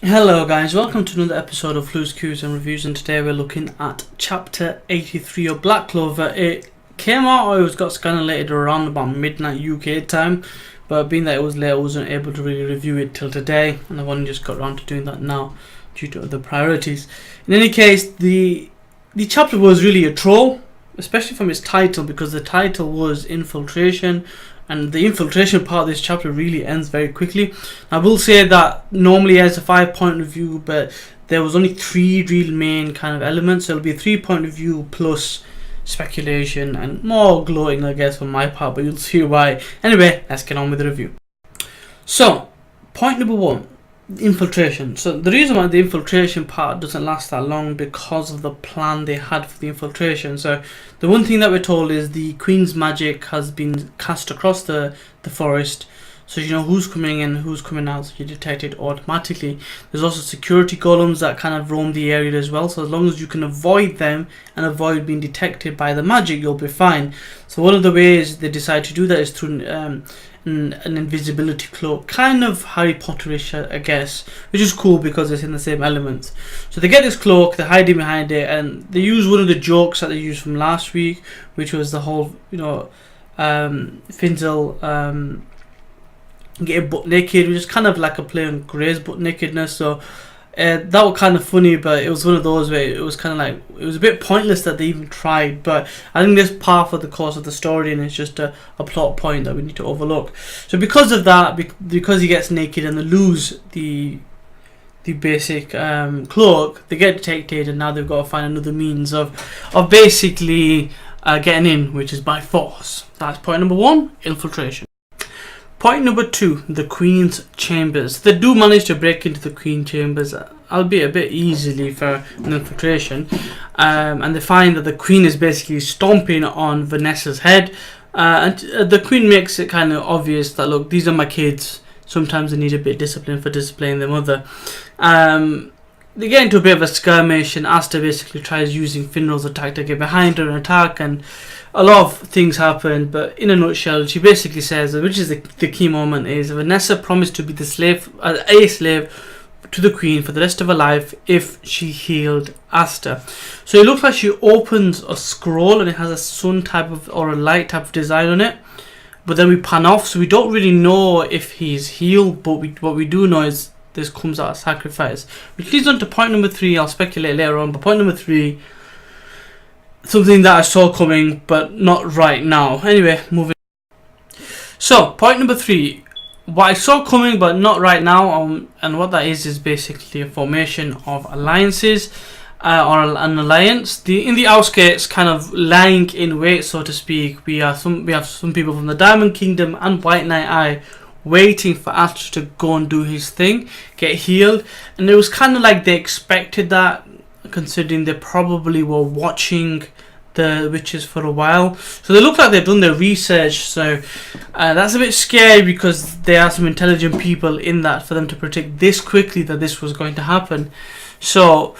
Hello guys, welcome to another episode of Flu's Cues and Reviews, and today we're looking at Chapter 83 of Black Clover. It came out, or it got scanlated around about midnight UK time, but being that it was late, I wasn't able to really review it till today, and I've only just got around to doing that now due to other priorities. In any case, the chapter was really a troll, especially from its title, because the title was Infiltration, and the infiltration part of this chapter really ends very quickly. I will say that normally as a 5-point review, but there was only 3 real main kind of elements, so it'll be a 3-point review plus speculation and more gloating, I guess, on my part, but you'll see why. Anyway, let's get on with the review. So, point number 1. Infiltration. So the reason why the infiltration part doesn't last that long, because of the plan they had for the infiltration. So the one thing that we're told is the Queen's magic has been cast across the forest, so you know who's coming in, who's coming out, so you detect it automatically. There's also security golems that kind of roam the area as well, so as long as you can avoid them and avoid being detected by the magic, you'll be fine. So one of the ways they decide to do that is through an invisibility cloak, kind of Harry Potterish, I guess, which is cool because it's in the same elements. So they get this cloak, they're hiding behind it, and they use one of the jokes that they used from last week, which was the whole, Finzel getting butt naked, which is kind of like a play on Grey's butt nakedness. So that was kind of funny, but it was one of those where it was kind of like, it was a bit pointless that they even tried, but I think this part of the course of the story, and it's just a plot point that we need to overlook. So because of that, because he gets naked and they lose the basic cloak, they get detected, and now they've got to find another means of basically getting in, which is by force. That's point number 1, infiltration. Point number 2, the Queen's chambers. They do manage to break into the Queen's chambers, albeit a bit easily for an infiltration, and they find that the Queen is basically stomping on Vanessa's head, and the Queen makes it kind of obvious that, look, these are my kids, sometimes they need a bit of discipline for disciplining their mother. They get into a bit of a skirmish, and Asta basically tries using Finral's attack to get behind her and attack, and a lot of things happen, but in a nutshell, she basically says, which is the key moment, is Vanessa promised to be the slave, a slave to the Queen for the rest of her life if she healed Asta. So it looks like she opens a scroll, and it has a sun type of, or a light type of design on it, but then we pan off, so we don't really know if he's healed, but what we do know is this comes out of sacrifice, which leads on to point number 3. I'll speculate later on, but point number 3, something that I saw coming, but not right now. Anyway, moving. So, point number 3, what I saw coming, but not right now, and what that is basically a formation of alliances, or an alliance. In the outskirts, kind of lying in wait, so to speak, we have some people from the Diamond Kingdom and White Knight Eye waiting for Ash to go and do his thing, get healed, and it was kind of like they expected that, considering they probably were watching the witches for a while, so they look like they've done their research. So that's a bit scary, because there are some intelligent people in that for them to predict this quickly that this was going to happen. So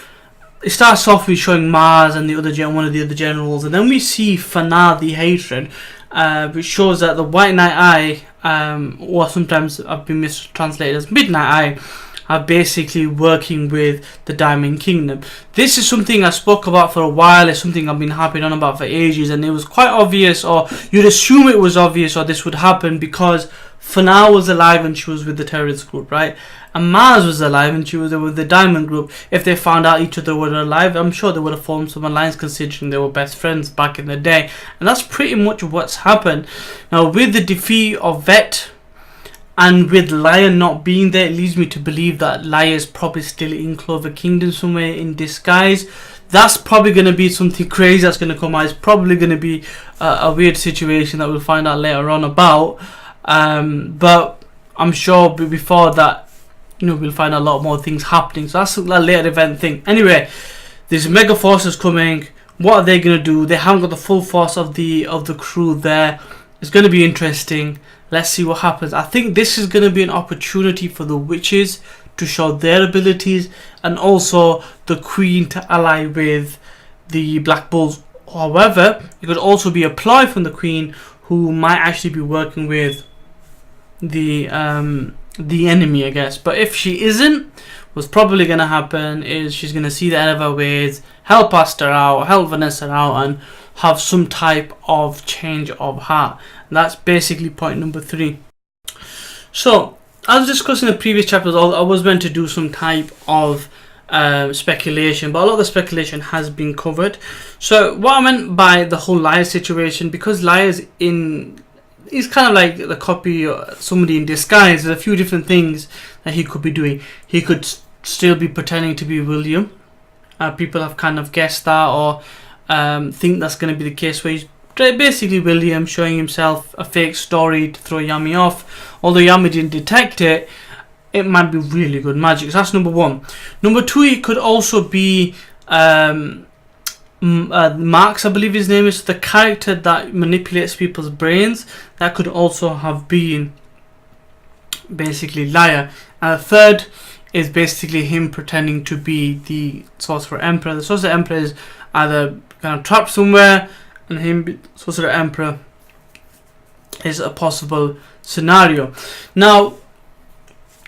it starts off with showing Mars and one of the other generals, and then we see Fana the Hatred, which shows that the White Knight Eye, or sometimes I've been mistranslated as Midnight Eye, are basically working with the Diamond Kingdom. This is something I spoke about for a while. It's something I've been harping on about for ages, and it was quite obvious, or you'd assume it was obvious, or this would happen, because Fana was alive and she was with the terrorist group, right? And Mars was alive and she was with the Diamond group. If they found out each other were alive, I'm sure they would have formed some alliance, considering they were best friends back in the day. And that's pretty much what's happened. Now, with the defeat of Vet, and with Lion not being there, it leads me to believe that Lion is probably still in Clover Kingdom somewhere in disguise. That's probably going to be something crazy that's going to come out. It's probably going to be a weird situation that we'll find out later on about. But I'm sure before that, we'll find a lot more things happening. So that's a later event thing. Anyway, there's mega forces coming. What are they going to do? They haven't got the full force of the crew there. It's going to be interesting. Let's see what happens. I think this is going to be an opportunity for the witches to show their abilities, and also the Queen to ally with the Black Bulls. However, it could also be a ploy from the Queen, who might actually be working with the enemy, I guess. But if she isn't, what's probably going to happen is she's going to see the end of her ways, help Asta out, help Vanessa out, and have some type of change of heart. And that's basically point number 3. So, as discussed in the previous chapters, I was meant to do some type of speculation, but a lot of the speculation has been covered. So, what I meant by the whole liar situation, because liar's he's kind of like the copy of somebody in disguise. There's a few different things that he could be doing. He could still be pretending to be William. People have kind of guessed that, or think that's going to be the case, where he's basically William showing himself a fake story to throw Yami off. Although Yami didn't detect it, it might be really good magic. So that's number 1. Number 2, it could also be Marx, I believe his name is, the character that manipulates people's brains. That could also have been basically liar. And the third is basically him pretending to be the Sorcerer Emperor. The Sorcerer Emperor is either kind of trapped somewhere, and him, Sorcerer Emperor, is a possible scenario. Now,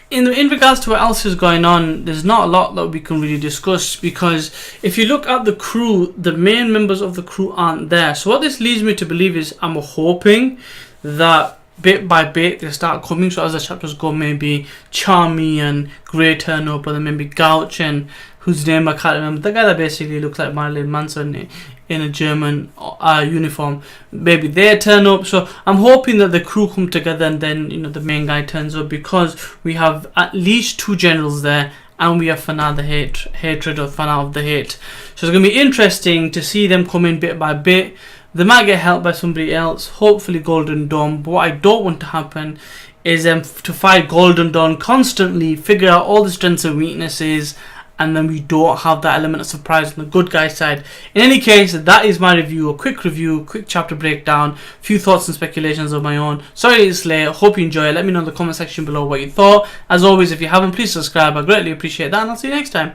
in regards to what else is going on, there's not a lot that we can really discuss, because if you look at the crew, the main members of the crew aren't there. So what this leads me to believe is, I'm hoping that bit by bit they start coming. So as the chapters go, maybe Charmy and Grey turn up, or then maybe Gouch and whose name I can't remember, the guy that basically looks like Marilyn Manson in a German uniform, maybe they turn up. So I'm hoping that the crew come together, and then, you know, the main guy turns up, because we have at least 2 generals there, and we have Fana the hatred, or Fana of the hate. So it's going to be interesting to see them come in bit by bit. They might get helped by somebody else, hopefully Golden Dawn. But what I don't want to happen is to fight Golden Dawn constantly, figure out all the strengths and weaknesses, and then we don't have that element of surprise on the good guy side. In any case, that is my review, a quick review, quick chapter breakdown, few thoughts and speculations of my own. Sorry it's late, hope you enjoy it. Let me know in the comment section below what you thought. As always, if you haven't, please subscribe, I greatly appreciate that, and I'll see you next time.